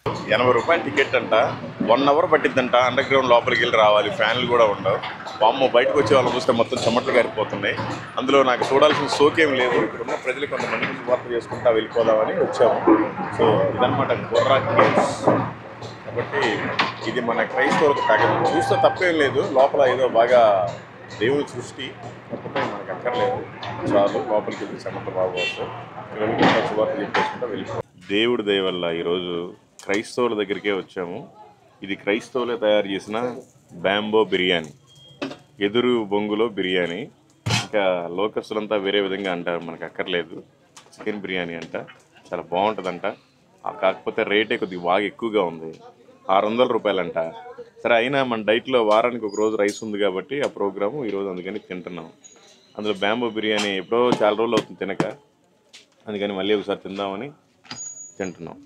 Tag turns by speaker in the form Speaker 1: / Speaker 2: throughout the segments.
Speaker 1: రూపాయలు టికెట్ అంట, 1 hour పట్టిద్దంట under ground లోపలికి వెళ్ళి రావాలి, ఫ్యాన్లు కూడా ఉండవు. వామ్మో బయటకు వచ్చే వాళ్ళు చూస్తే మొత్తం చెమట్లు గారిపోతున్నాయి. అందులో నాకు చూడాల్సిన సోకేం లేదు. ఇక్కడున్న ప్రజలు కొంతమందికి శుభార్త చేసుకుంటా వెళ్ళిపోదామని వచ్చాము. సో ఇదన్నమాట బొర్రా కేవ్స్. కాబట్టి ఇది మన క్రైస్తవులకు తగ్గదు, చూస్తే తప్పేం లేదు. లోపల ఏదో బాగా దేవుని సృష్టి, తప్పకుండా మనకు అక్కర్లేదు. చాలు లోపలికి వెళ్ళి చెమట బాగా వస్తాయి. వెళ్ళిపోతా శుభార్త చెప్పేసుకుంటా వెళ్ళిపో. దేవుడి దయ వల్ల ఈరోజు క్రైస్తవుల దగ్గరికే వచ్చాము. ఇది క్రైస్తవులే తయారు చేసిన బ్యాంబో బిర్యానీ, ఎదురు బొంగులో బిర్యానీ. ఇంకా లోకస్తులంతా వేరే విధంగా అంటారు, మనకు అక్కర్లేదు. చికెన్ బిర్యానీ అంట, చాలా బాగుంటుందంట. కాకపోతే రేటే కొద్దిగా బాగా ఎక్కువగా ఉంది, 600 రూపాయలంట. సరే అయినా మన డైట్లో వారానికి ఒక రోజు రైస్ ఉంది కాబట్టి ఆ ప్రోగ్రాము ఈరోజు అందుకని తింటున్నాం. అందులో బ్యాంబో బిర్యానీ ఎప్పుడో చాలా రోజులు అవుతుంది తినక, అందుకని మళ్ళీ ఒకసారి తిందామని తింటున్నాం.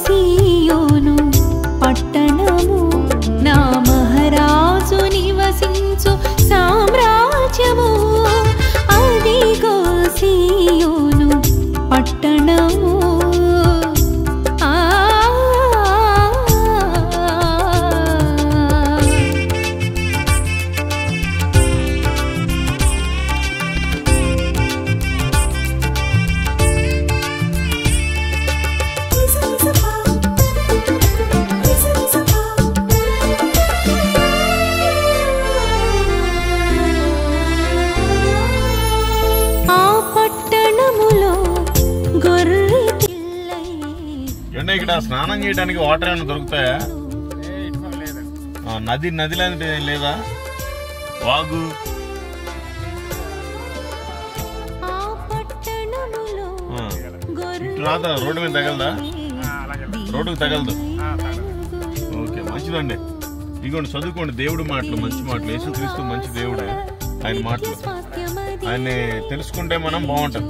Speaker 2: సియోను పట్టణము నా మహారాజు నివసించు సామ్రాజ్యము. అదిగో సియోను పట్టణము.
Speaker 1: ఇక్కడ స్నానం చేయడానికి వాటర్ ఏమైనా దొరుకుతాయా? నది లాంటి లేదా? వాగు రాదా? రోడ్డు మీద తగలదా? రోడ్డుకు తగలదు. ఓకే, మంచిదండి. ఇదిగోండి చదువుకోండి దేవుడి మాటలు, మంచి మాటలు. యేసుక్రీస్తు మంచి దేవుడు, ఆయన మాటలు ఆయన్ని తెలుసుకుంటే మనం బాగుంటాం.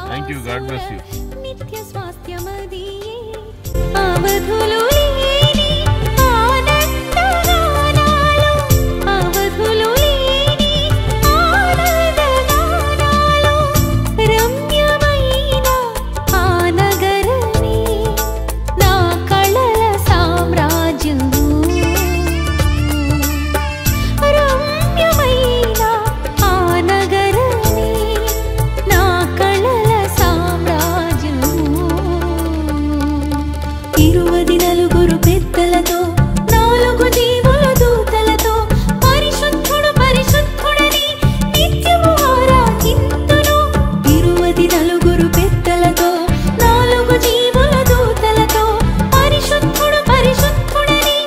Speaker 1: Thank you, God bless you.
Speaker 2: అవధులు లేని ఆనందగానాలు, అవధులు లేని ఆనందగానాలు, రమ్యమైన ఆ నగరమే నా కళల సామ్రాజ్యము. రమ్యమైన ఆ నగరమే నా కళల సామ్రాజ్యము. 24 పెద్దలతో 4 జీవుల దూతలతో పరిశుద్ధుడు పరిశుద్ధుడని నిత్యము ఆరాధింతును. 24 పెద్దలతో 4 జీవుల దూతలతో పరిశుద్ధుడు పరిశుద్ధుడని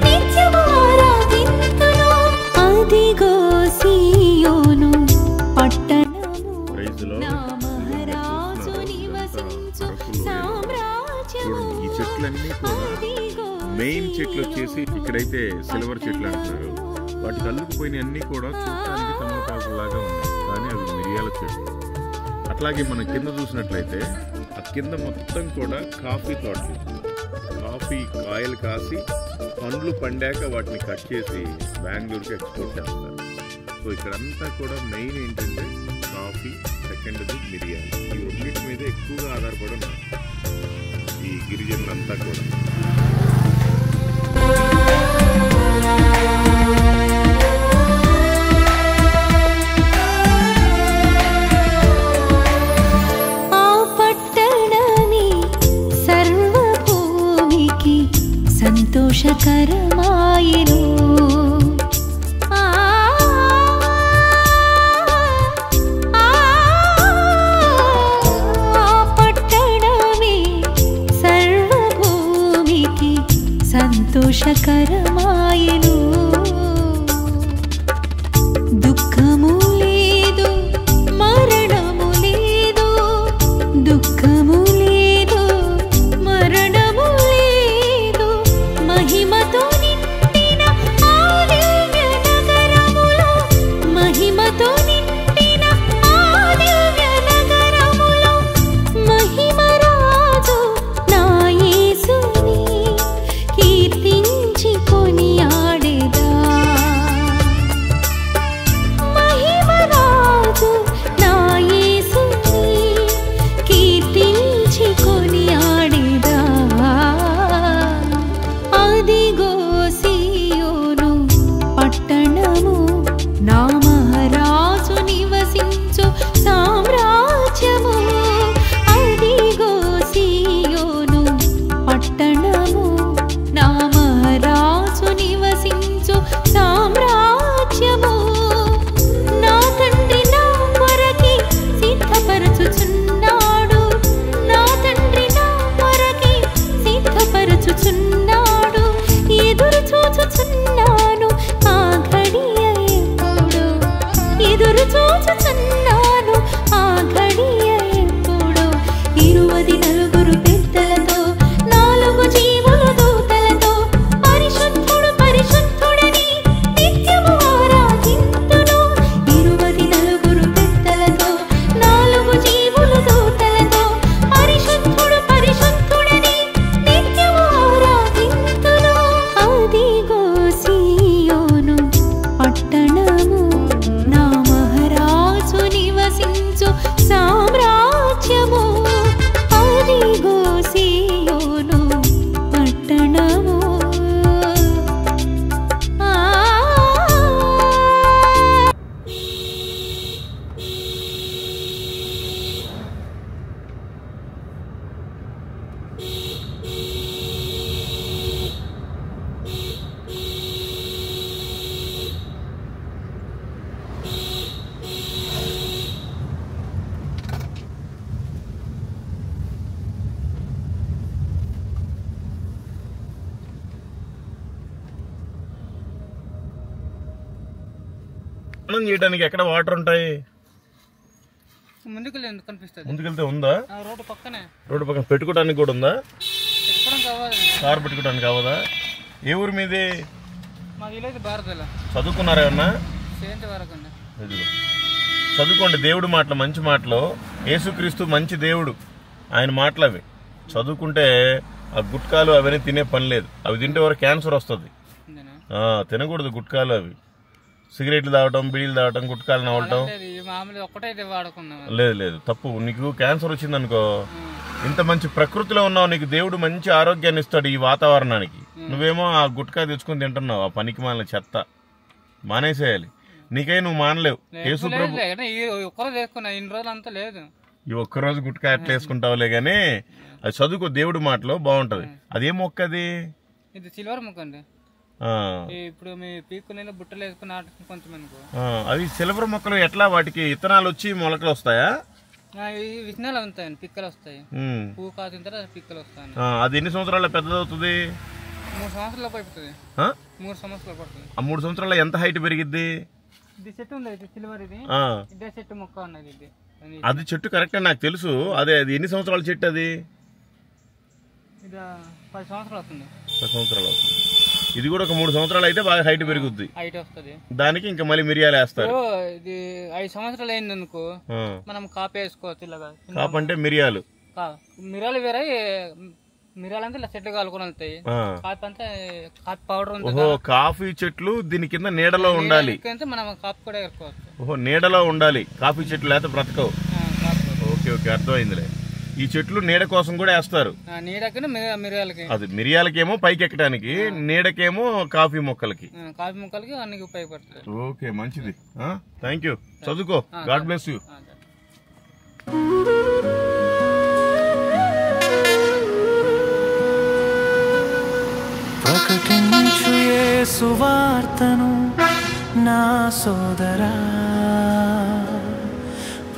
Speaker 2: నిత్యము ఆరాధింతును. అదిగో సియోను పట్టణము నా మహారాజు నివసించు సామ్రాజ్యము.
Speaker 1: ఈ చెట్లన్నీ కూడా మెయిన్ చెట్లు వచ్చేసి ఇక్కడైతే సిల్వర్ చెట్లు అంటున్నారు. వాటికి అల్లుకుపోయిన అన్నీ కూడా చూడటానికి తమలపాకులాగా ఉన్నాయి, కానీ అవి మిరియాల చెట్లు. అట్లాగే మనం కింద చూసినట్లయితే ఆ కింద మొత్తం కూడా కాఫీ తోటలు, కాఫీ కాయలు కాసి పండ్లు పండాక వాటిని కట్ చేసి బెంగళూరుకి ఎక్స్పోర్ట్ చేస్తారు. సో ఇక్కడంతా కూడా మెయిన్ ఏంటంటే కాఫీ, సెకండ్ది మిరియాలు. ఈ రెండింటి మీద ఎక్కువగా ఆధారపడి ఉన్నారు ఈ గిరిజనులంతా కూడా.
Speaker 2: ఆ పట్టణమే సర్వభూమికి సంతోషకరమాయెను. పట్టణమే సర్వభూమికి
Speaker 1: స్నానం చేయడానికి ఎక్కడ వాటర్ ఉంటాయి? ముందుకెళ్తే ఉందా?
Speaker 3: రోడ్డు
Speaker 1: పక్కన పెట్టుకోవడానికి కూడా ఉందా? కారు పెట్టుకోవడానికి కావదా? ఏ ఊరు మీది? చదువుకున్నారా ఏమన్నా? చదువుకోండి దేవుడి మాటలు, మంచి మాటలు. యేసుక్రీస్తు మంచి దేవుడు, ఆయన మాటలు అవి. చదువుకుంటే ఆ గుట్కాలు అవన్నీ తినే పని లేదు. అవి తింటే వరకు క్యాన్సర్ వస్తుంది. తినకూడదు గుట్కాలు అవి. సిగరెట్లు తాగటం, బీడీలు తాగటం, గుట్కాలు నవ్వటం లేదు, తప్పు. నీకు క్యాన్సర్ వచ్చింది అనుకో, ఇంత మంచి ప్రకృతిలో ఉన్నావు, నీకు దేవుడు మంచి ఆరోగ్యాన్ని ఇస్తాడు ఈ వాతావరణానికి. నువ్వేమో ఆ గుట్కా తెచ్చుకొని తింటున్నావు, ఆ పనికి మాలిన చెత్త. మానేసేయాలి. నీకై నువ్వు మానలేవు. యేసు ప్రభు ఈ ఒక్కరోజు గుట్కా ఎట్లా వేసుకుంటావులే గానీ అది చదువుకో, దేవుడి మాటలో బాగుంటది. అదేం మొక్క? అది
Speaker 3: సిల్వర్ మొక్క అండి. ఇప్పుడు మీ పీక్కునే బుట్టలు వేసుకుని నాటుకుని కొంచెం అనుకో.
Speaker 1: అవి సిల్వర్ మొక్కలు ఎట్లా? వాటికి విత్తనాలు వచ్చి మొలకలు వస్తాయా?
Speaker 3: విత్తనాలు ఉంటాయండి, పిక్కలు వస్తాయి. పువ్వు కాసిన తర్వాత పిక్కలు వస్తాయి.
Speaker 1: అది ఎన్ని సంవత్సరాల పెద్దదవుతుంది?
Speaker 3: 3 సంవత్సరాలు అయిపోతుంది. 3 సంవత్సరాలు పడుతుంది.
Speaker 1: ఆ 3 సంవత్సరాల ఎంత హైట్ పెరిగిద్ది?
Speaker 3: ఇది చెట్టు ఉంది, ఇది సిల్వర్, ఇది ఇదే చెట్టు మొక్క ఉన్నది. ఇది
Speaker 1: అది చెట్టు కరెక్ట్ నాకు తెలుసు. అదే అది ఎన్ని సంవత్సరాల చెట్టు? అది
Speaker 3: 10 సంవత్సరాలు అవుతుంది.
Speaker 1: 10 సంవత్సరాలు అవుతుంది. ఇది కూడా ఒక 3 సంవత్సరాలు అయితే బాగా హైట్ పెరుగుద్ది.
Speaker 3: హైట్ వస్తుంది.
Speaker 1: దానికి ఇంకా మళ్ళీ మిరియాలు వేస్తారు.
Speaker 3: ఇది 5 సంవత్సరాలు అయింది అనుకో, మనం కాపు వేసుకోవచ్చు. ఇలాగా
Speaker 1: కాపు అంటే మిరియాలు
Speaker 3: వేరే. మిరియాలు అంటే ఇలా చెట్లు కాలుకొని వెళ్తాయి. కాపు అంటే కాఫీ పౌడర్ ఉంది.
Speaker 1: కాఫీ చెట్లు దీని కింద నీడలో ఉండాలి.
Speaker 3: మనం కాపు కూడా వేసుకోవచ్చు.
Speaker 1: నీడలో ఉండాలి కాఫీ చెట్లు, లేకపోతే బ్రతకవు. ఓకే అర్థమైందిలే. ఈ చెట్లు నీడ కోసం కూడా వేస్తారు. అది మిరియాలకేమో పైకి ఎక్కడానికి, నీడకేమో కాఫీ మొక్కలకి
Speaker 3: అన్ని ఉపయోగపడతాయి.
Speaker 1: ఓకే మంచిది. Thank you. చదువుకో. God bless you.
Speaker 4: ప్రకటించు యేసు వార్తను నా సోదరా,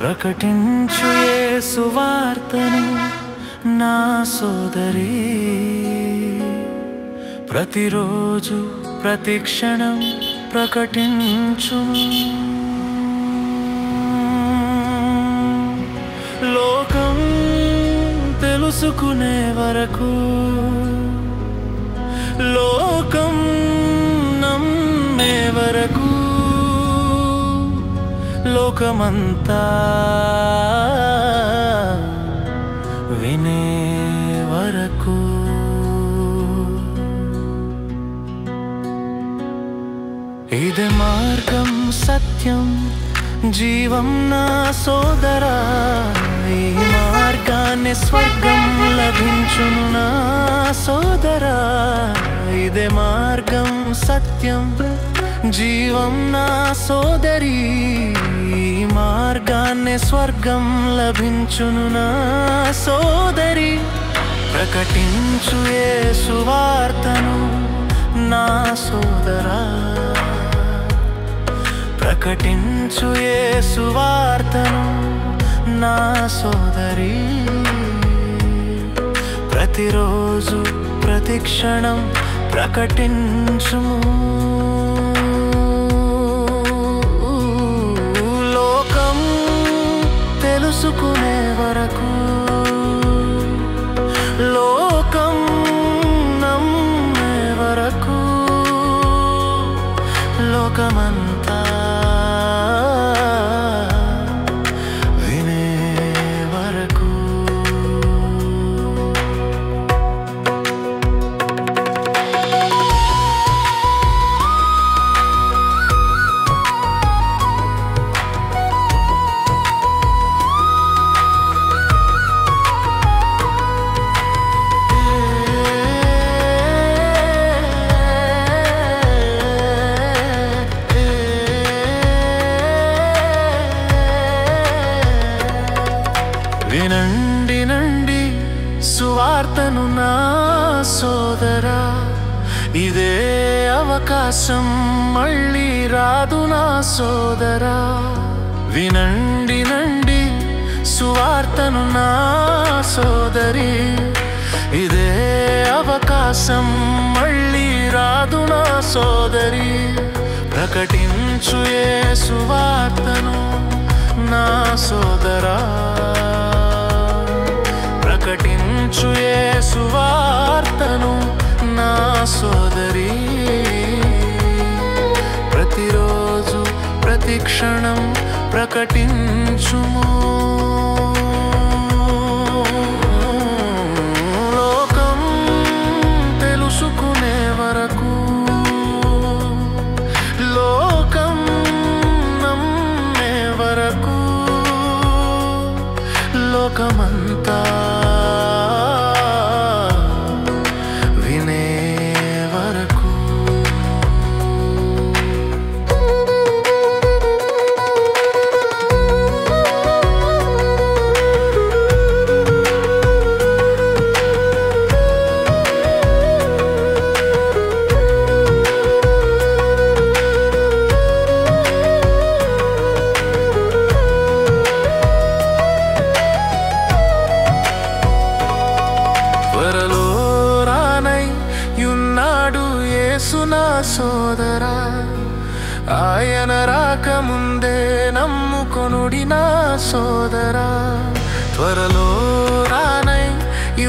Speaker 4: ప్రకటించు యేసు వార్తను నా సోదరి. ప్రతిరోజు ప్రతి క్షణం ప్రకటించు. లోకం తెలుసుకునే వరకు, లోకం నమ్మే వరకు, లోకమంతా వినే వరకు. ఇది మార్గం, సత్యం, జీవం నా సోదరా. ఈ మార్గాన్ని స్వర్గం లభించును నా సోదరా. ఇదే మార్గం, సత్యం, జీవం నా సోదరి. ఈ మార్గాన్ని స్వర్గం లభించును నా సోదరి. ప్రకటించు యేసు వార్తను నా సోదరా, ప్రకటించు యేసు వార్తను నా సోదరి. ప్రతిరోజు ప్రతి క్షణం ప్రకటించుము. లోకం తెలుసుకునే వరకు, లోకం నమ్మే వరకు, లోకమంతా వినే వరకు. వినండి నండి సువార్తను నా సోదరా. ఇదే అవకాశం మళ్ళీ రాదు నా సోదరా. వినండి నండి సువార్తను నా సోదరి. ఇదే అవకాశం మళ్ళీ రాదు నా సోదరి. ప్రకటించు యేసు వార్తను నా సోదరా, ప్రకటించు యేసు వార్తను నా సోదరి. ప్రతిరోజు ప్రతి క్షణం ప్రకటించుము. లోకం తెలుసుకునే వరకు, లోకం నమ్మే వరకు, లోకమంతా వినే వరకు. సోదరా, ఆయన రాకముందే నమ్ముకొనుడి నా సోదరా. త్వరలో రానై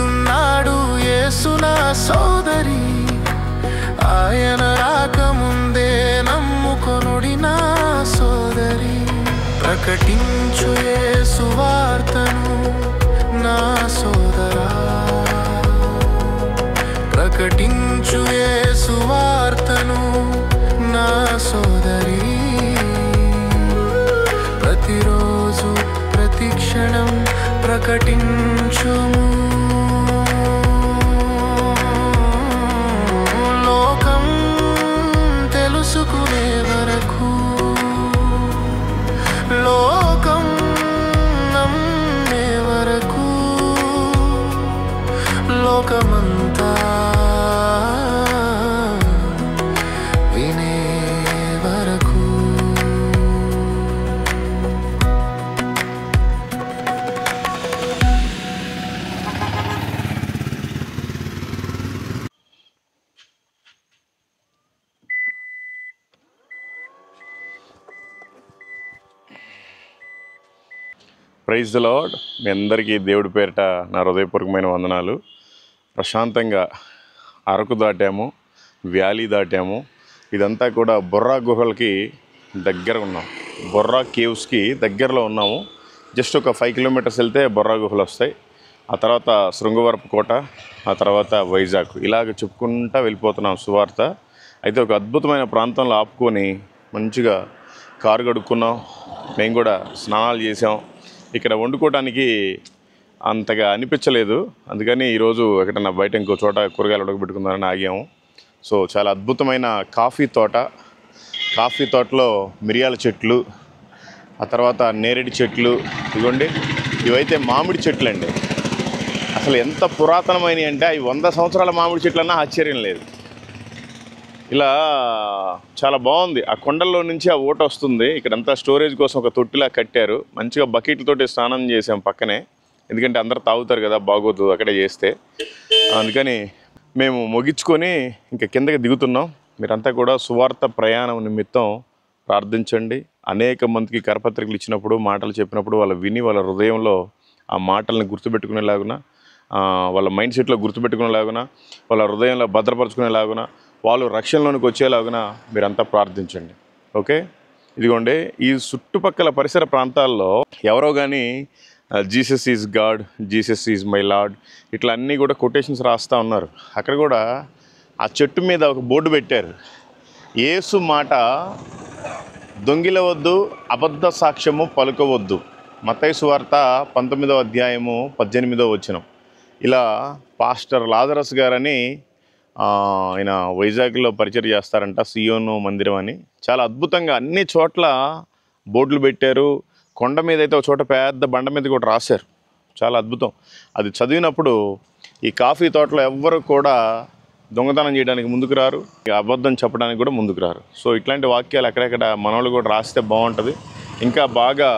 Speaker 4: ఉన్నాడు యేసు నా సోదరి, ఆయన రాకముందే నమ్ముకొనుడి నా సోదరి. ప్రకటించు యేసు వార్తను నా సోదరా, ప్రకటించు యేసు వార్తను నా సోదరి. ప్రతిరోజు ప్రతి క్షణం ప్రకటించుము. లోకం తెలుసుకునే వరకు, లోకం నమ్మే వరకు, లోకమంతా వినే వరకు.
Speaker 1: Praise the Lord. మీ అందరికీ దేవుడి పేరిట నా హృదయపూర్వకమైన వందనాలు. ప్రశాంతంగా అరకు దాటాము, వ్యాలీ దాటాము. ఇదంతా కూడా బొర్రా గుహలకి దగ్గర ఉన్నాం. బొర్రా కేవ్స్కి దగ్గరలో ఉన్నాము. జస్ట్ ఒక 5 కిలోమీటర్స్ వెళ్తే బొర్రా గుహలు వస్తాయి. ఆ తర్వాత శృంగవరపు కోట, ఆ తర్వాత వైజాగ్, ఇలాగ చెప్పుకుంటూ వెళ్ళిపోతున్నాం సువార్త. అయితే ఒక అద్భుతమైన ప్రాంతంలో ఆపుకొని మంచిగా కారు కడుక్కున్నాం. మేము కూడా స్నానాలు చేసాం. ఇక్కడ వండుకోవడానికి అంతగా అనిపించలేదు. అందుకని ఈరోజు ఎక్కడన్నా బయట ఇంకో చోట కూరగాయలు ఉడకబెట్టుకుందామని ఆగాము. సో చాలా అద్భుతమైన కాఫీ తోట. కాఫీ తోటలో మిరియాల చెట్లు, ఆ తర్వాత నేరేడు చెట్లు. ఇదిగోండి, ఇవైతే మామిడి చెట్లు అండి. అసలు ఎంత పురాతనమైనవి అంటే అవి 100 సంవత్సరాల మామిడి చెట్లు అన్నా ఆశ్చర్యం లేదు. ఇలా చాలా బాగుంది. ఆ కొండల్లో నుంచి ఆ ఊట వస్తుంది. ఇక్కడంతా స్టోరేజ్ కోసం ఒక తొట్టిలా కట్టారు. మంచిగా బకెట్లతోటి స్నానం చేసాం పక్కనే, ఎందుకంటే అందరు తాగుతారు కదా, బాగోదు అక్కడే చేస్తే. అందుకని మేము ముగించుకొని ఇంకా కిందకి దిగుతున్నాం. మీరంతా కూడా సువార్త ప్రయాణం నిమిత్తం ప్రార్థించండి. అనేక మందికి కరపత్రికలు ఇచ్చినప్పుడు, మాటలు చెప్పినప్పుడు వాళ్ళు విని వాళ్ళ హృదయంలో ఆ మాటల్ని గుర్తుపెట్టుకునేలాగున, వాళ్ళ మైండ్ సెట్లో గుర్తుపెట్టుకునేలాగున, వాళ్ళ హృదయంలో భద్రపరచుకునేలాగున, వాళ్ళు రక్షణలోనికి వచ్చేలాగున మీరంతా ప్రార్థించండి. ఓకే, ఇదిగోండి, ఈ చుట్టుపక్కల పరిసర ప్రాంతాల్లో ఎవరో కానీ Jesus is God, Jesus is my lord, ఇట్లా అన్నీ కూడా కొటేషన్స్ రాస్తూ ఉన్నారు. అక్కడ కూడా ఆ చెట్టు మీద ఒక బోర్డు పెట్టారు, యేసు మాట దొంగిలవద్దు, అబద్ధ సాక్ష్యము పలుకవద్దు. మత్తయి సువార్త 19వ అధ్యాయము 18వ వచనం. ఇలా పాస్టర్ లాజరస్ గారని ఆయన వైజాగ్లో పరిచయం చేస్తారంట, సియోను మందిరం అని. చాలా అద్భుతంగా అన్ని చోట్ల బోర్డులు పెట్టారు. కొండ మీద అయితే ఒక చోట పెద్ద బండ మీద కూడా రాశారు. చాలా అద్భుతం. అది చదివినప్పుడు ఈ కాఫీ తోటలో ఎవ్వరు కూడా దొంగతనం చేయడానికి ముందుకు రారు, అబద్ధం చెప్పడానికి కూడా ముందుకు రారు. సో ఇట్లాంటి వాక్యాలు ఎక్కడెక్కడ మనోళ్ళు కూడా రాస్తే బాగుంటుంది. ఇంకా బాగా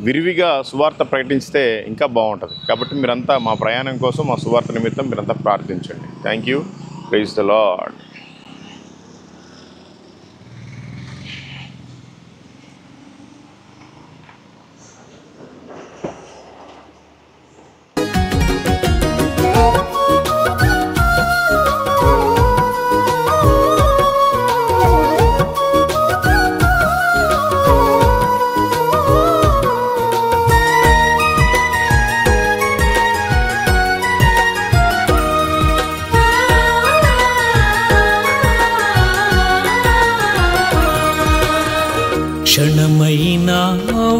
Speaker 1: విరివిగా సువార్త ప్రకటిస్తే ఇంకా బాగుంటుంది. కాబట్టి మీరంతా మా ప్రయాణం కోసం, మా సువార్త నిమిత్తం మీరంతా ప్రార్థించండి. Thank you. Praise the Lord.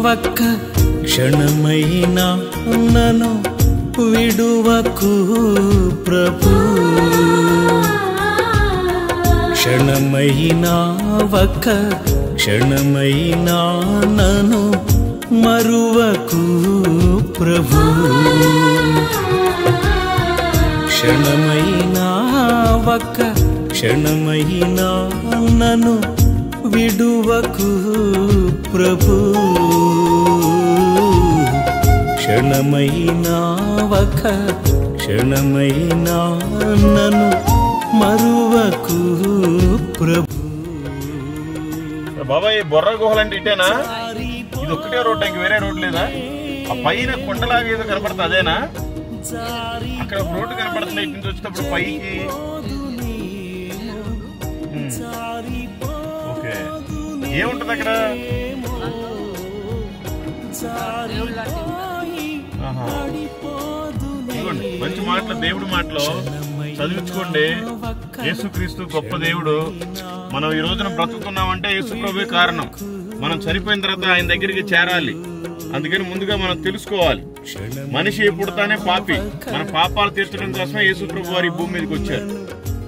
Speaker 5: ఒక్క క్షణమైనా నన్ను విడువకు ప్రభు. క్షణమైనా ఒక్క క్షణమైనా నన్ను మరువకు ప్రభు. క్షణమైనా ఒక్క క్షణమైనా నన్ను విడువకు ప్రభు. క్షణమైనా ఒక్క క్షణమైనా నన్ను మరువకు ప్రభు.
Speaker 1: బాబాయ్ బొర్ర గుహలంటే ఇటేనా? ఇది ఒక్కటే రోడ్, ఇంక వేరే రోడ్ లేదా? ఆ పైన కొండలాగా ఏదో కనపడుతుంది, అదేనా? అక్కడ ఒక రోడ్డు కనపడుతుంది ఇటు నుంచి వచ్చేటప్పుడు పైకి. ఓకే, ఏముంటది అక్కడ? ఇదిగోండి మంచి మాటలు, దేవుడి మాటలు చదివించుకోండి. యేసుక్రీస్తు గొప్ప దేవుడు. మనం ఈ రోజున బ్రతుకుతున్నామంటే యేసు ప్రభువే కారణం. మనం చనిపోయిన తర్వాత ఆయన దగ్గరికి చేరాలి. అందుకని ముందుగా మనం తెలుసుకోవాలి, మనిషి పుడతానే పాపి. మన పాపాలు తీర్చడం కోసమే యేసు ప్రభు వారి భూమి మీదకి వచ్చారు.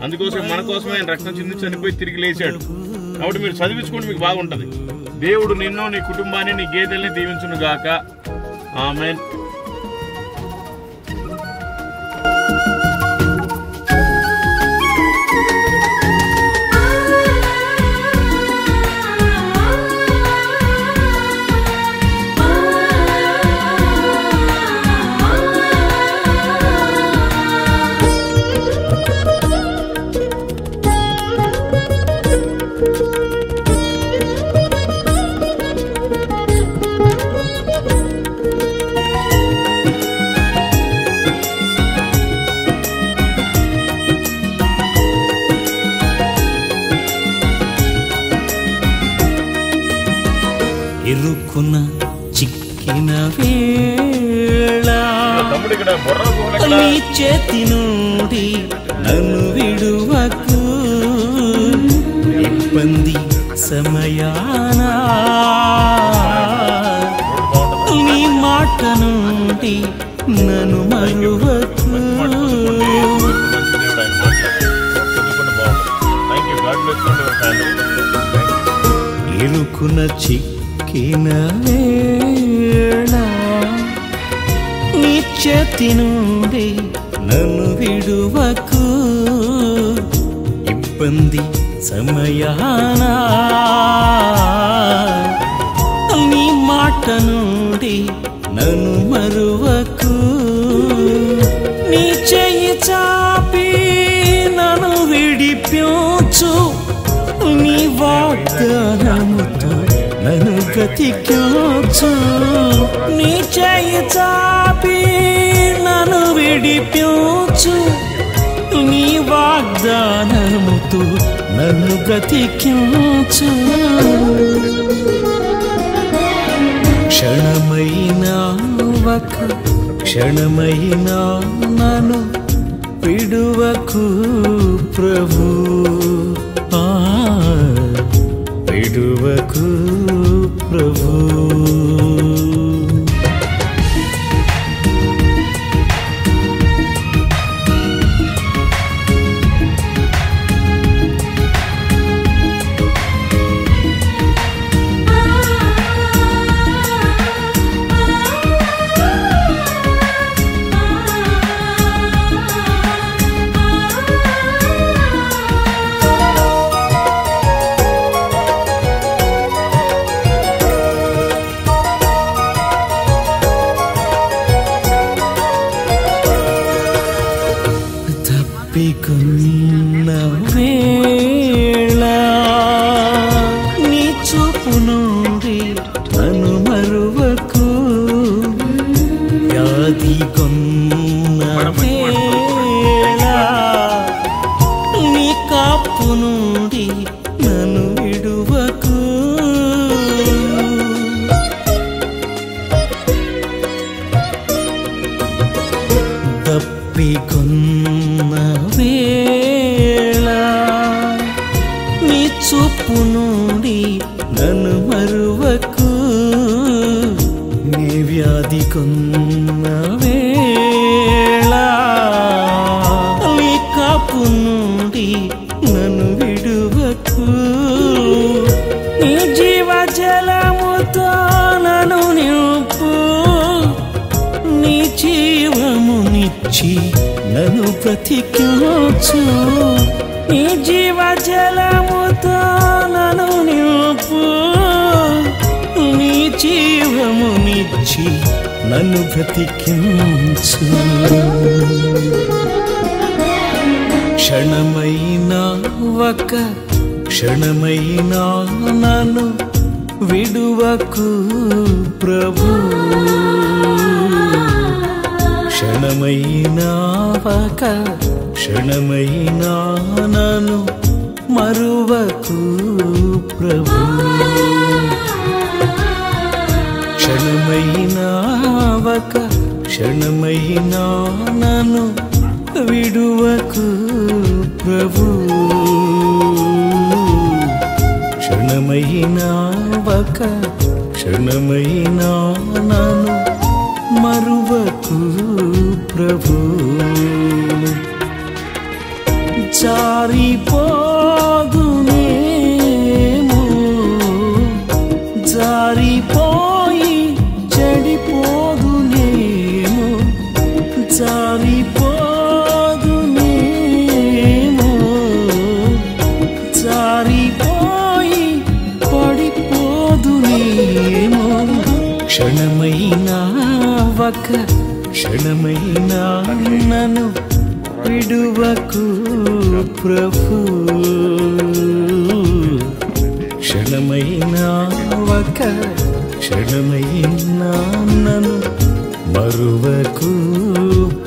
Speaker 1: అందుకోసం మన కోసమే ఆయన రక్తం చింది చనిపోయి తిరిగి లేచాడు. కాబట్టి మీరు చదివించుకోండి, మీకు బాగుంటది. దేవుడు నిన్ను, నీ కుటుంబాన్ని, నీ గేదెల్ని దీవించును గాక. ఆమేన్.
Speaker 5: ఇరుకున చిక్కిన వేళ నీ చేతి నుండి నన్ను విడువకు. ఇబ్బంది సమయాన నీ మాట నుండి నన్ను మరువకు. ఇరుకున చిక్కిన వేళ నీ చేతి నుండి నన్ను విడువకు. ఇబ్బంది సమయాన నీ మాట నుండి నన్ను మరువకు. నీ చెయ్యి చాపి నన్ను విడిపించు. నీ వాగ్దానముతో నన్ను బ్రతికించు. నీ చెయ్యి చాపి నన్ను విడిపించు. నీ వాగ్దానముతో నన్ను బ్రతికించు. క్షణమైనా ఒక క్షణమైనా నన్ను విడువకు ప్రభు. విడువకు ప్రభు. తప్పికొన్న వేళ నీ చూపు నుండి నన్ను మరువకు. వ్యాధి కొన్న వేళ నీ కాపు నుండి నన్ను విడువకు. తప్పికొన్న వేళ నీ చూపు నుండి నన్ను మరువకు. వ్యాధి కొన్న వేళ నీ కాపు నుండి నన్ను విడువకు నీ జీవ జలముతో నన్ను నింపు నీ జీవమునిచ్చి నన్ను బ్రతికించు నీ జీవ జలముతో నన్ను నింపు నీ జీవమునిచ్చి నన్ను బ్రతికించు క్షణమైనా ఒక క్షణమైనా నన్ను విడువకు ప్రభు క్షణమైనా ఒక క్షణమైనా నన్ను మరువకు ప్రభు క్షణమైనా ఒక క్షణమైనా నన్ను విడువకు ప్రభు క్షణమైనా ఒక క్షణమైనా నన్ను మరువకు ప్రభు జారిపోదునేమో జారిపోయి చెడిపోదునేమో జారిపోదునేమో జారిపోయి పడిపోదునేమో క్షణమైనా ఒక క్షణమైనా నన్ను విడువకు ప్రభు క్షణమైనా ఒక క్షణమైనా నన్ను మరువకు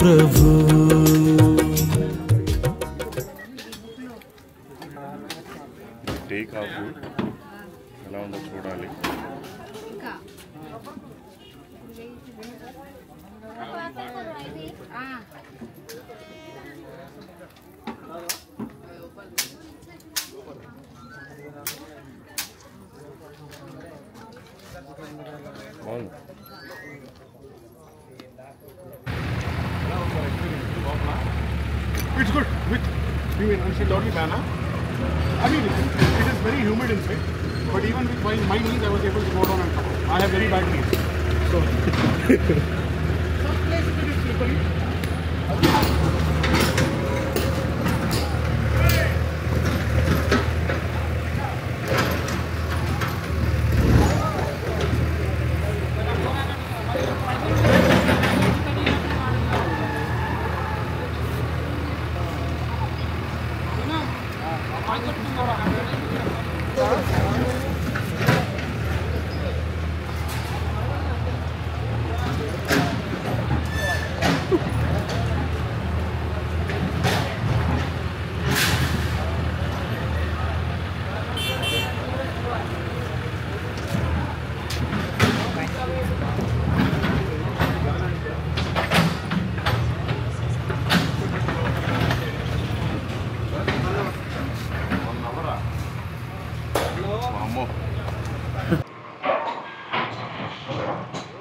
Speaker 5: ప్రభు
Speaker 1: టేక్ ఆఫ్ ఎలా ఉందో చూడాలి.
Speaker 6: It's good. With undoubtedly banana. I mean, it is very humid inside. But even with my knees, I was able to go down and come out. I have very bad knees. So, some places it is slippery.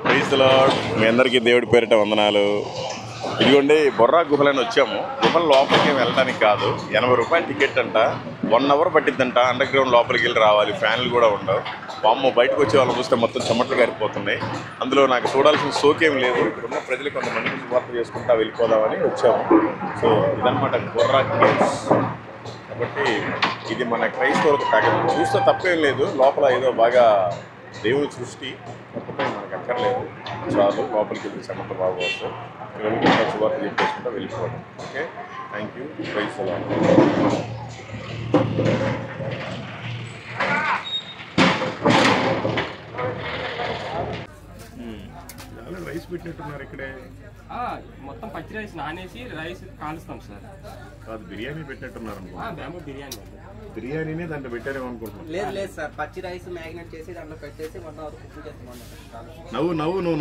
Speaker 1: Praise the Lord. మీ అందరికీ దేవుడి పేరిట వందనాలు. ఇదిగోండి బొర్రా గుహలని వచ్చాము. గుహల లోపలికి వెళ్ళడానికి కాదు, 80 రూపాయల టికెట్ అంట. 1 అవర్ పట్టిద్దంట అండర్ గ్రౌండ్ లోపలికి వెళ్ళి రావాలి. ఫ్యాన్లు కూడా ఉండవు. పాము బయటకు వచ్చే వాళ్ళని చూస్తే మొత్తం చెమట్లు గారిపోతున్నాయి. అందులో నాకు చూడాల్సిన సోకేం లేదు. ఇక్కడున్న ప్రజలు కొంతమందికి శుభార్త చేసుకుంటా వెళ్ళిపోదామని వచ్చాము. సో ఇదన్నమాట బొర్రా కేవ్స్. కాబట్టి ఇది మన క్రైస్తవులకు తాగదు. చూస్తే తప్పేం లేదు. లోపల ఏదో బాగా దేవుని సృష్టి, తప్పకుండా మనకు అక్కర్లేదు. చాలు లోపలికి వెళ్ళి చెమట బాగా వస్తాయి. వెళ్ళిపోతా శుభార్త చెప్పేసుకుంటా వెళ్ళిపోవడం. Okay, thank you. Praise the Lord. Rice పెట్టినట్టున్నారు ఇక్కడే.
Speaker 7: మొత్తం పచ్చి రైస్ నానేసి రైస్ కాలుస్తాం సార్.
Speaker 1: కాదు, బిర్యానీ పెట్టినట్టున్నారు.
Speaker 7: బ్యాంబూ బిర్యానీ
Speaker 1: బిర్యానీనే దాంట్లో పెట్టారేమో అనుకుంటున్నాను.
Speaker 8: లేదు సార్, పచ్చి రైస్ మ్యాగ్నేట్ చేసి దాంట్లో పెట్టేసి 1 అవర్ కుకింగ్ చేస్తాం.
Speaker 1: నువ్వు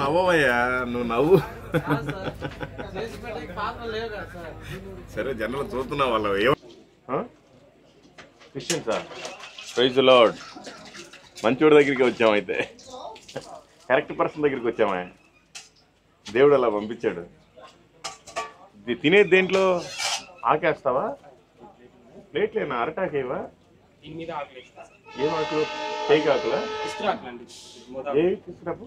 Speaker 1: నవ్వవయ్యా, నువ్వు నవ్వు. సరే, జనరల్ చూస్తున్నా వాళ్ళు Christian sir. Praise the Lord. మంచోడి దగ్గరికి వచ్చామైతే, కరెక్ట్ పర్సన్ దగ్గరికి వచ్చామా. దేవుడు అలా పంపించాడు. తినేది దేంట్లో ఆకేస్తావా? ప్లేట్లేనా? అరటాకేవా?
Speaker 7: దీని మీద ఆకులు వేస్తా.
Speaker 1: ఏం ఆకులు? టేక్ ఆకులా?
Speaker 7: ఇస్త్రా ఆకులు అండి.
Speaker 1: ఏ తీసుకురాపు.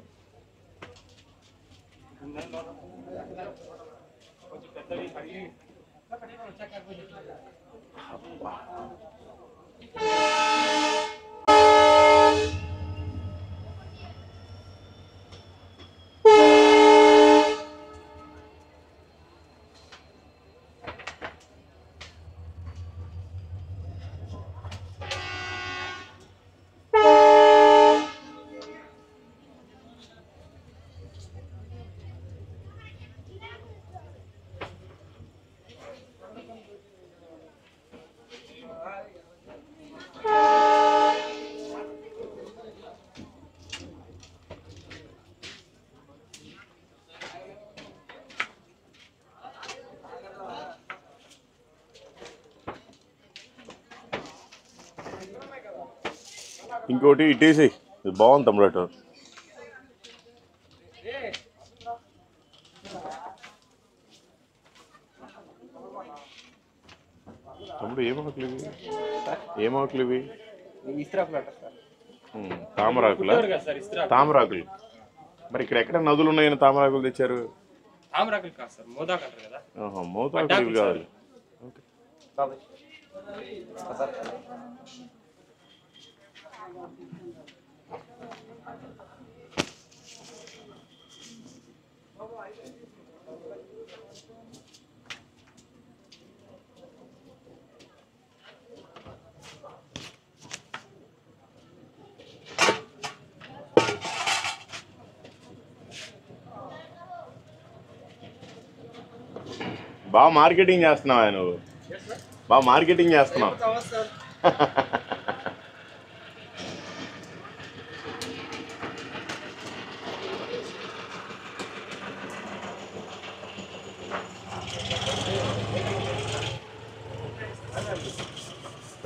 Speaker 7: కొంచెం పెద్దవి కడిగి
Speaker 1: ఇంకోటి ఇటేసి. ఇది బాగుంది తమ్ముడు. అటు తమ్ముడు ఏం ఆకులు ఇవి? ఏం ఆకులు ఇవి?
Speaker 8: ఇస్త్రాకులు అంటారు సార్.
Speaker 1: తామరాకులా? తామరాకులు. మరి ఇక్కడ ఎక్కడ నదులు ఉన్నాయని తామరాకులు తెచ్చారు?
Speaker 7: తామరాకులు కాదు సార్, మోదాకు అంటారు కదా.
Speaker 1: మోతాకులు ఇవి కావాలి. బాగా మార్కెటింగ్ చేస్తున్నావా నువ్వు? బాగా మార్కెటింగ్ చేస్తున్నావు.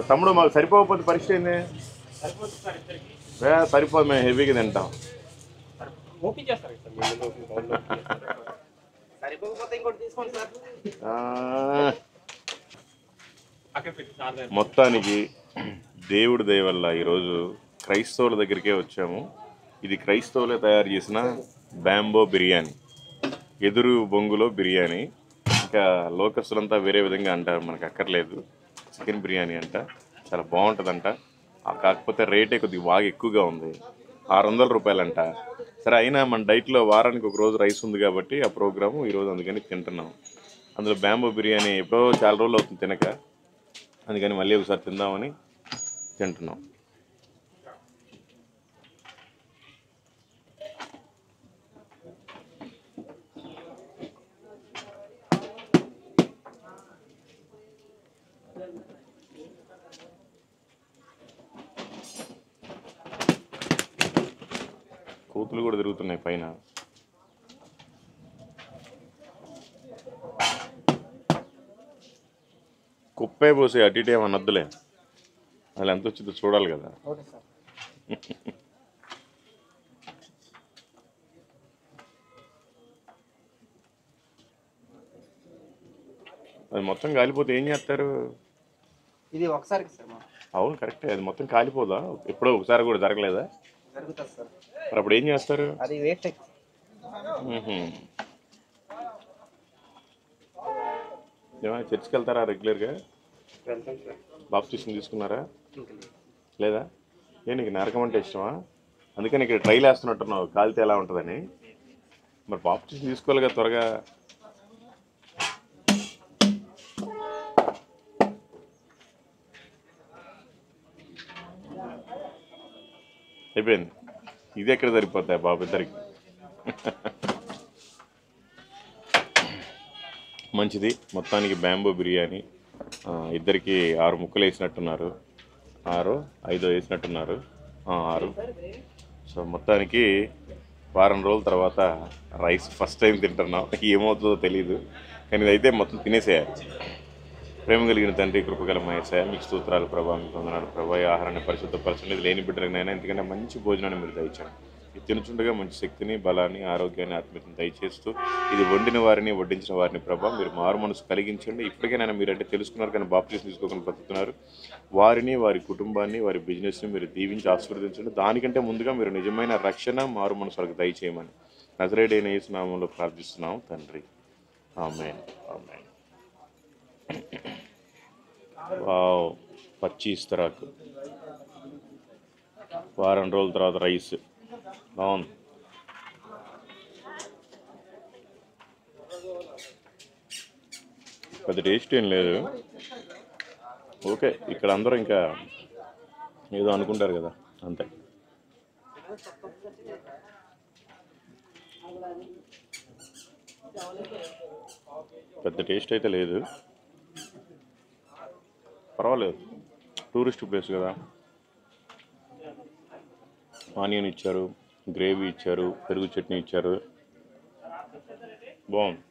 Speaker 1: తమ్ముడు మాకు సరిపోకపోతే పరిస్థితి ఏంది? సరిపోదు, మేము హెవీగా తింటాం.
Speaker 7: ఓపెన్ చేస్తారు
Speaker 8: సరిపోకపోతే ఇంకోటి తీసుకోండి సార్.
Speaker 1: మొత్తానికి దేవుడి దయ వల్ల ఈరోజు క్రైస్తవుల దగ్గరికే వచ్చాము. ఇది క్రైస్తవులే తయారు చేసిన బ్యాంబో బిర్యానీ, ఎదురు బొంగులో బిర్యానీ. ఇంకా లోకస్తులంతా వేరే విధంగా అంటారు, మనకు అక్కర్లేదు. చికెన్ బిర్యానీ అంట, చాలా బాగుంటుందంట. కాకపోతే రేటే కొద్దిగా బాగా ఎక్కువగా ఉంది, 600 రూపాయలంట. సరే, అయినా మన డైట్లో వారానికి ఒక రోజు రైస్ ఉంది కాబట్టి ఆ ప్రోగ్రాము ఈరోజు అందుకని తింటున్నాం. అందులో బ్యాంబో బిర్యానీ ఎప్పుడో చాలా రోజులు అవుతుంది తినక, అందుకని మళ్ళీ ఒకసారి తిందామని తింటున్నాం. కూతులు కూడా తిరుగుతున్నాయి పైన. కుప్పే పోసి అటు ఇటు ఏమన్నా వద్దులే, అలా ఎంత వచ్చిందో చూడాలి కదా. అది మొత్తం కాలిపోతే ఏం చేస్తారు?
Speaker 8: ఇది ఒకసారికి సార్.
Speaker 1: అవును, కరెక్టే. అది మొత్తం కాలిపోదా? ఎప్పుడో ఒకసారి కూడా జరగలేదా?
Speaker 8: జరుగుతుంది సార్.
Speaker 1: మరి అప్పుడు ఏం చేస్తారు?
Speaker 8: అది వేస్ట్.
Speaker 1: ఏమైనా చర్చికి వెళ్తారా రెగ్యులర్గా? బాప్టిజం తీసుకున్నారా? లేదా? నీకు నరకం అంటే ఇష్టమా? అందుకని ఇక్కడ ట్రైల్ వేస్తున్నట్టున్నావు, కాలితే ఎలా ఉంటుందని. మరి బాప్టిజం తీసుకోవాలి కదా త్వరగా. అయిపోయింది. ఇది ఎక్కడ సరిపోతాయి బాబు ఇద్దరికి? మంచిది. మొత్తానికి బ్యాంబో బిర్యానీ ఇద్దరికి 6 ముక్కలు వేసినట్టున్నారు, 6 వేసినట్టున్నారు, 6. సో మొత్తానికి వారం రోజుల తర్వాత రైస్ ఫస్ట్ టైం తింటున్నాం. ఏమవుతుందో తెలీదు, కానీ ఇదైతే మొత్తం తినేసేయాలి. ప్రేమ కలిగిన తండ్రి, కృపగల మహేశాయ, మీకు స్తోత్రాలు ప్రభావం, మీకు వందనాలు ప్రభా. ఈ ఆహారాన్ని పరిశుద్ధపరచండి, లేని బిడ్డలైనా ఎందుకంటే మంచి భోజనాన్ని మీరు దయచండి. తినుచుండగా మంచి శక్తిని, బలాన్ని, ఆరోగ్యాన్ని, ఆత్మీయతను దయచేస్తూ ఇది వండిన వారిని, వడ్డించిన వారిని ప్రభా మీరు మారు మనసు కలిగించండి. ఇప్పటికైనా మీరంటే తెలుసుకున్నారు కానీ బాప్టిజం తీసుకోకుండా బ్రతుకుతున్నారు. వారిని, వారి కుటుంబాన్ని, వారి బిజినెస్ని మీరు దీవించి ఆశీర్వదించండి. దానికంటే ముందుగా మీరు నిజమైన రక్షణ, మారు మనసు వారికి దయచేయమని నజరేయుడైన యేసు నామములో ప్రార్థిస్తున్నాం తండ్రి. ఆమేన్. ఆమేన్. వావ్, పచ్చి ఇస్తరాకు, వారం రోజుల తర్వాత రైస్ బాగుంది. పెద్ద టేస్ట్ ఏం లేదు. ఓకే, ఇక్కడ అందరూ ఇంకా ఏదో అనుకుంటారు కదా, అంతే. పెద్ద టేస్ట్ అయితే లేదు, పర్వాలేదు. టూరిస్ట్ ప్లేస్ కదా. ఆనియన్ ఇచ్చారు, గ్రేవీ ఇచ్చారు, పెరుగు చట్నీ ఇచ్చారు, బాగుంది.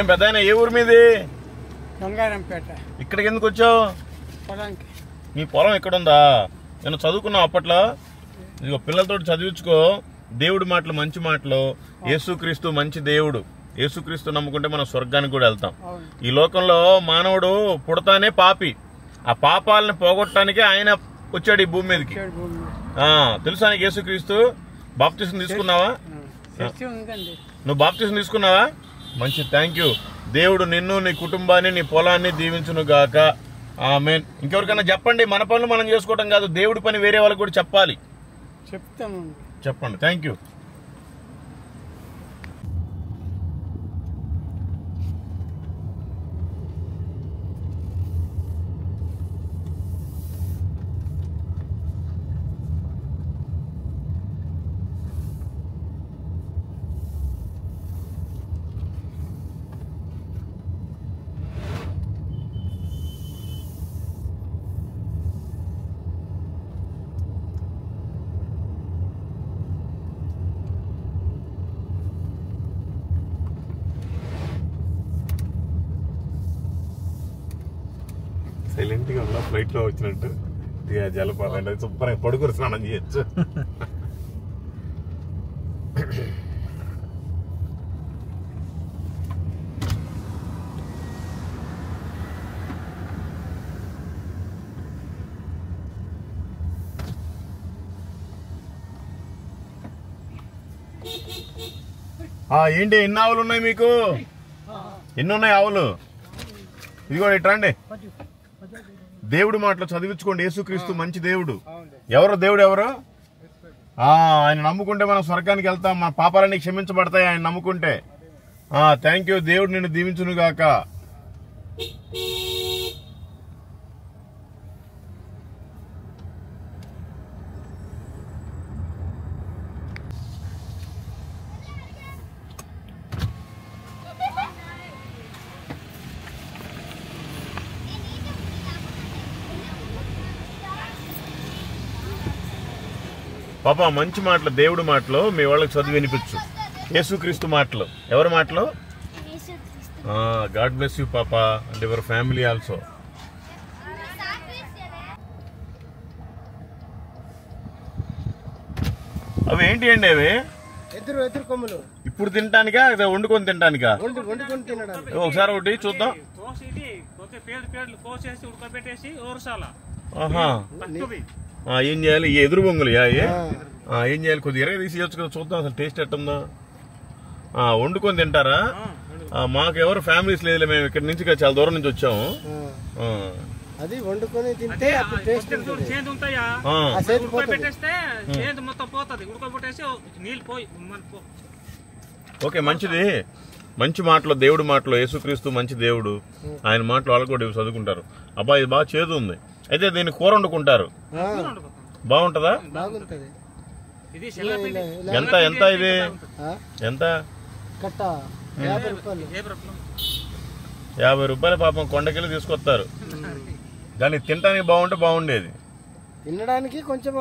Speaker 1: ఏం పెద్ద ఆయన, ఏ ఊరు మీది?
Speaker 9: బంగారంపేట.
Speaker 1: ఇక్కడికి ఎందుకు వచ్చావు?
Speaker 9: పొలానికి.
Speaker 1: నీ పొలం ఇక్కడ ఉందా? నేను చదువుకున్నావు అప్పట్లో. ఇదిగో పిల్లలతో చదివించుకో. దేవుడి మాటలు మంచి మాటలు. యేసుక్రీస్తు మంచి దేవుడు. యేసుక్రీస్తు నమ్ముకుంటే మనం స్వర్గానికి కూడా వెళ్తాం. ఈ లోకంలో మానవుడు పుడతానే పాపి. ఆ పాపాలను పోగొట్టడానికి ఆయన వచ్చాడు ఈ భూమి మీదకి. తెలుసా నీకు యేసుక్రీస్తు? బాప్తిసం తీసుకున్నావా? నువ్వు బాప్తిసం తీసుకున్నావా? మంచి, థ్యాంక్ యూ. దేవుడు నిన్ను, నీ కుటుంబాన్ని, నీ పొలాన్ని దీవించును గాక. ఆమేన్. ఇంకెవరికైనా చెప్పండి. మన పనులు మనం చేసుకోవటం కాదు, దేవుడి పని వేరే వాళ్ళకి కూడా చెప్పాలి.
Speaker 9: చెప్తాము.
Speaker 1: చెప్పండి. Thank you. సైలెంట్గా ఉన్నా, ఫ్లైట్లో వచ్చినట్టు. జలపాతం శుభ్రంగా పడుకుని స్నానం చేయొచ్చు. ఏంటి, ఎన్ని ఆవులు ఉన్నాయి మీకు? ఎన్ని ఉన్నాయి ఆవులు? ఇదిగో ఇట్రండి. దేవుడి మాటలు చదివించుకోండి. యేసుక్రీస్తు మంచి దేవుడు. ఎవరు దేవుడు? ఎవరు? ఆయన నమ్ముకుంటే మనం స్వర్గానికి వెళ్తాం. మన పాపాలన్నీ క్షమించబడతాయి ఆయన నమ్ముకుంటే. Thank you. దేవుడు నిన్ను దీవించును గాక. పాప, మంచి మాటలు, దేవుడి మాటలు మీ వాళ్ళకి చదివి వినిపించు. యేసుక్రీస్తు మాటలు. ఎవరి మాటలు? గాడ్ బ్లెస్ యూ పాప అండ్ యువర్ ఫ్యామిలీ ఆల్సో. అవి ఏంటి అండి? అవి
Speaker 9: ఎదురు కొమ్ములు.
Speaker 1: ఇప్పుడు తినటానికా, వండుకొని తినటానికా?
Speaker 9: వండుకొని తినడానికి.
Speaker 1: ఒకసారి ఒకటి చూద్దాం. ఏం చేయాలి? ఈ ఎదురు బొంగులు ఏం చేయాలి? కొద్దిగా ఎరగ తీసి ఇవ్వచ్చు కదా, చూద్దాం అసలు టేస్ట్ ఎట్టుందా. వండుకొని తింటారా? మాకు ఎవరు ఫ్యామిలీస్ లేదు, మేము ఇక్కడ నుంచి చాలా దూరం నుంచి వచ్చాము.
Speaker 9: అది వండుకొని తింటే టేస్ట్
Speaker 1: ఓకే, మంచిది. మంచి మాటలు, దేవుడి మాటలు, యేసుక్రీస్తు మంచి దేవుడు, ఆయన మాటలు వాళ్ళు కూడా ఇవి చదువుకుంటారు. అబ్బా ఇది బాగా చేదు ఉంది, అయితే దీన్ని కూర వండుకుంటారు. బాగుంటుందా?
Speaker 9: బాగుంటది.
Speaker 1: ఎంత ఎంత ఇది ఎంత?
Speaker 9: కట్ట 50 రూపాయలు.
Speaker 1: 50 రూపాయలు పాపం కొండకెళ్ళి తీసుకొస్తారు. దాన్ని తినడానికి బాగుంటే బాగుండేది,
Speaker 9: తినడానికి కొంచెం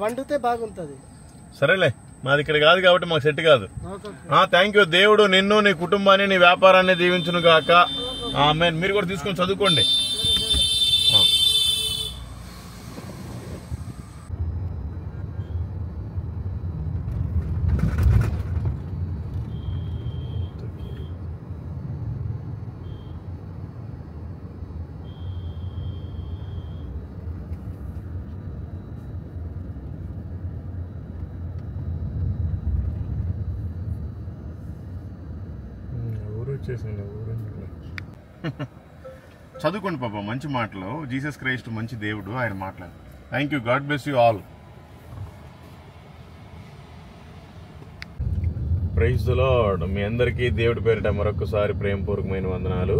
Speaker 9: వండితే బాగుంటది.
Speaker 1: సరేలే, మాది ఇక్కడ కాదు కాబట్టి మాకు సెట్ కాదు. Thank you. దేవుడు నిన్ను, నీ కుటుంబాన్ని, నీ వ్యాపారాన్ని దీవించును గాక. ఆమేన్. మీరు కూడా తీసుకొని చదువుకోండి. చదువుకోండి పాప, మంచి మాటలు. జీసస్ క్రైస్ట్ మంచి దేవుడు, ఆయన మాట్లాడు. Thank you. God bless you all. Praise the Lord. మీ అందరికీ దేవుడి పేరిట మరొకసారి ప్రేమపూర్వకమైన వందనాలు.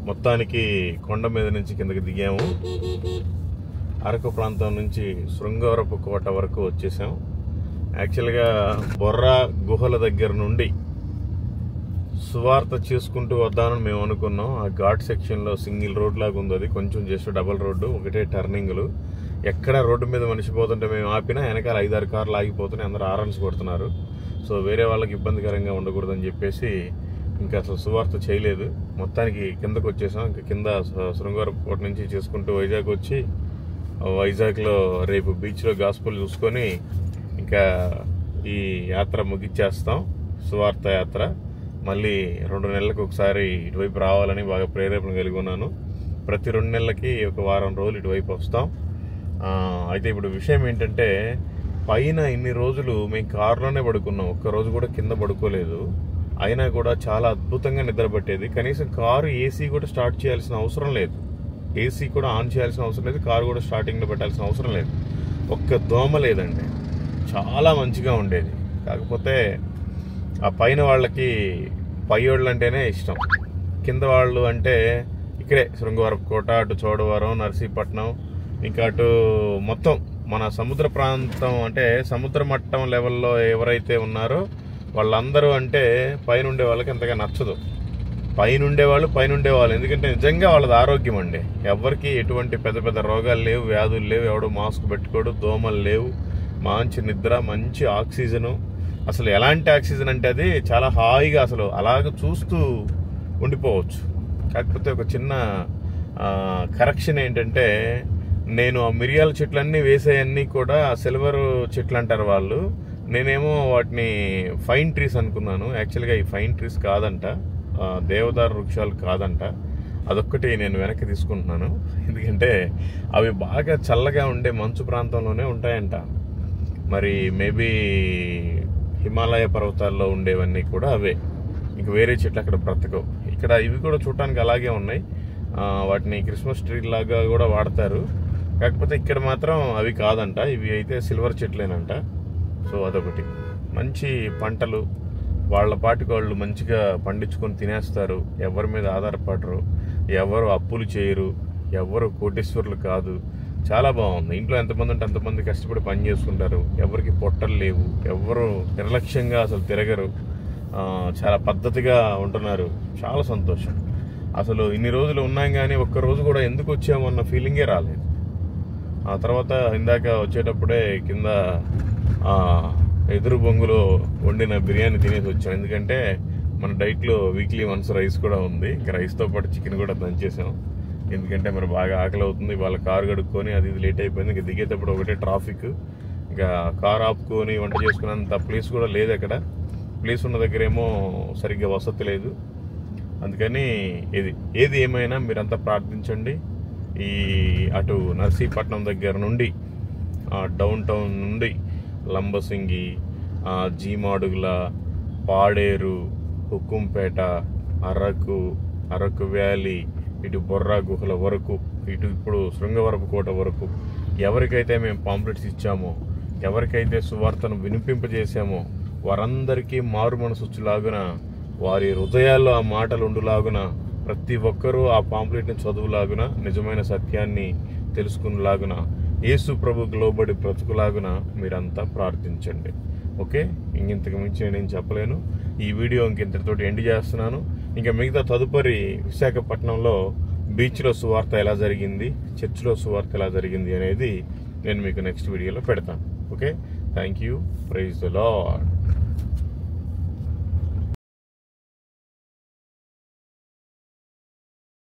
Speaker 1: మొత్తానికి కొండ మీద నుంచి కిందకి దిగాము. అరకు ప్రాంతం నుంచి శృంగవరపు కోట వరకు వచ్చేసాం. యాక్చువల్గా బొర్రా గుహల దగ్గర నుండి సువార్త చేసుకుంటూ వద్దామని మేము అనుకున్నాం. ఆ ఘాట్ సెక్షన్లో సింగిల్ రోడ్ లాగా ఉంది, అది కొంచెం జస్ట్ డబల్ రోడ్డు, ఒకటే టర్నింగ్లు. ఎక్కడ రోడ్డు మీద మనిషి పోతుంటే మేము ఆపినా వెనకాల 5-6 కార్లు ఆగిపోతున్నాయి, అందరూ ఆరన్స్ కొడుతున్నారు. సో వేరే వాళ్ళకి ఇబ్బందికరంగా ఉండకూడదని చెప్పేసి ఇంకా అసలు సువార్త చేయలేదు. మొత్తానికి కిందకు వచ్చేసాం. ఇంకా కింద శృంగవరపు కోట నుంచి చేసుకుంటూ వైజాగ్ వచ్చి, వైజాగ్లో రేపు బీచ్లో గాస్పుల్ చూసుకొని ఇంకా ఈ యాత్ర ముగిచ్చేస్తాం, సువార్త యాత్ర. మళ్ళీ 2 నెలలకు ఒకసారి ఇటువైపు రావాలని బాగా ప్రేరేపణ కలిగి ఉన్నాను. ప్రతి 2 నెలలకి ఒక వారం రోజులు ఇటువైపు వస్తాం. అయితే ఇప్పుడు విషయం ఏంటంటే, పైన ఇన్ని రోజులు మేము కారులోనే పడుకున్నాం, ఒక్కరోజు కూడా కింద పడుకోలేదు. అయినా కూడా చాలా అద్భుతంగా నిద్ర పట్టేది. కనీసం కారు ఏసీ కూడా స్టార్ట్ చేయాల్సిన అవసరం లేదు, ఏసీ కూడా ఆన్ చేయాల్సిన అవసరం లేదు, కారు కూడా స్టార్టింగ్లో పెట్టాల్సిన అవసరం లేదు. ఒక్క దోమ లేదండి, చాలా మంచిగా ఉండేది. కాకపోతే ఆ పైన వాళ్ళకి పై వాళ్ళు అంటేనే ఇష్టం, కింద వాళ్ళు అంటే ఇక్కడే శృంగవరపు కోట, అటు చోడవరం, నర్సీపట్నం, ఇంకా అటు మొత్తం మన సముద్ర ప్రాంతం, అంటే సముద్ర మట్టం లెవెల్లో ఎవరైతే ఉన్నారో వాళ్ళందరూ అంటే పైనుండే వాళ్ళకి అంతగా నచ్చదు. పైనుండే వాళ్ళు ఎందుకంటే నిజంగా వాళ్ళది ఆరోగ్యం అండి. ఎవరికి ఎటువంటి పెద్ద పెద్ద రోగాలు లేవు, వ్యాధులు లేవు, ఎవడో మాస్క్ పెట్టుకోడు, దోమలు లేవు, మంచి నిద్ర, మంచి ఆక్సిజను. అసలు ఎలాంటి ఆక్సిజన్ అంటే అది చాలా హాయిగా అసలు అలాగ చూస్తూ ఉండిపోవచ్చు. కాకపోతే ఒక చిన్న కరెక్షన్ ఏంటంటే, నేను ఆ మిరియాల చెట్లన్నీ వేసేయన్నీ కూడా సిల్వర్ చెట్లు అంటారు వాళ్ళు, నేనేమో వాటిని ఫైన్ ట్రీస్ అనుకున్నాను. యాక్చువల్గా ఈ ఫైన్ ట్రీస్ కాదంట, దేవదారు వృక్షాలు కాదంట. అదొక్కటి నేను వెనక్కి తీసుకుంటున్నాను, ఎందుకంటే అవి బాగా చల్లగా ఉండే మంచు ప్రాంతంలోనే ఉంటాయంట. మరి మేబీ హిమాలయ పర్వతాల్లో ఉండేవన్నీ కూడా అవే, ఇంక వేరే చెట్లు అక్కడ బ్రతకవు. ఇక్కడ ఇవి కూడా చూడటానికి అలాగే ఉన్నాయి, వాటిని క్రిస్మస్ ట్రీ లాగా కూడా వాడతారు. కాకపోతే ఇక్కడ మాత్రం అవి కాదంట, ఇవి అయితే సిల్వర్ చెట్లేనంట. సో అదొకటి. మంచి పంటలు వాళ్ళ పాటికి వాళ్ళు మంచిగా పండించుకొని తినేస్తారు, ఎవరి మీద ఆధారపడరు, ఎవరు అప్పులు చేయరు, ఎవరు కోటీశ్వరులు కాదు. చాలా బాగుంది. ఇంట్లో ఎంతమంది ఉంటే అంతమంది కష్టపడి పని చేసుకుంటారు, ఎవరికి పొట్టలు లేవు, ఎవరు నిర్లక్ష్యంగా అసలు తిరగరు, చాలా పద్ధతిగా ఉంటున్నారు. చాలా సంతోషం. అసలు ఇన్ని రోజులు ఉన్నాం కానీ ఒక్కరోజు కూడా ఎందుకు వచ్చామన్న ఫీలింగే రాలేదు. ఆ తర్వాత ఇందాక వచ్చేటప్పుడే కింద ఎదురు బొంగులో వండిన బిర్యానీ తినేసి వచ్చాం, ఎందుకంటే మన డైట్లో వీక్లీ వన్స్ రైస్ కూడా ఉంది. ఇంకా రైస్తో పాటు చికెన్ కూడా దంచేసాం, ఎందుకంటే మరి బాగా ఆకలి అవుతుంది. వాళ్ళ కారు కడుక్కొని అది ఇది లేట్ అయిపోయింది. ఇంకా దిగేటప్పుడు ఒకటే ట్రాఫిక్, ఇంకా కారు ఆపుకొని వంట చేసుకున్నంత ప్లేస్ కూడా లేదు అక్కడ. ప్లేస్ ఉన్న దగ్గర ఏమో సరిగ్గా వసతి లేదు. అందుకని ఏది ఏమైనా మీరంతా ప్రార్థించండి. ఈ అటు నర్సీపట్నం దగ్గర నుండి డౌన్ టౌన్ నుండి లంబసింగి, జీమాడుగుల, పాడేరు, హుక్కుంపేట, అరకు వ్యాలీ, ఇటు బొర్రా గుహల వరకు, ఇటు ఇప్పుడు శృంగవరపు కోట వరకు ఎవరికైతే మేము పాంప్లెట్స్ ఇచ్చామో, ఎవరికైతే సువార్తను వినిపింపజేసామో వారందరికీ మారు మనసు వచ్చేలాగున వారి హృదయాల్లో ఆ మాటలు ఉండులాగున ప్రతి ఒక్కరూ ఆ పాంప్లెట్ని చదువులాగున నిజమైన సత్యాన్ని తెలుసుకునేలాగున యేసు ప్రభువుకు లోబడి బ్రతుకులాగున మీరంతా ప్రార్థించండి. ఓకే, ఇంతకు మించి నేనేం చెప్పలేను. ఈ వీడియో ఇంతటితోటి ఎండ్ చేస్తున్నాను. ఇంకా మిగతా తదుపరి విశాఖపట్నంలో బీచ్లో సువార్త ఎలా జరిగింది, చర్చిలో సువార్త ఎలా జరిగింది అనేది నేను మీకు నెక్స్ట్ వీడియోలో పెడతాను. Okay, thank you. Praise the lord.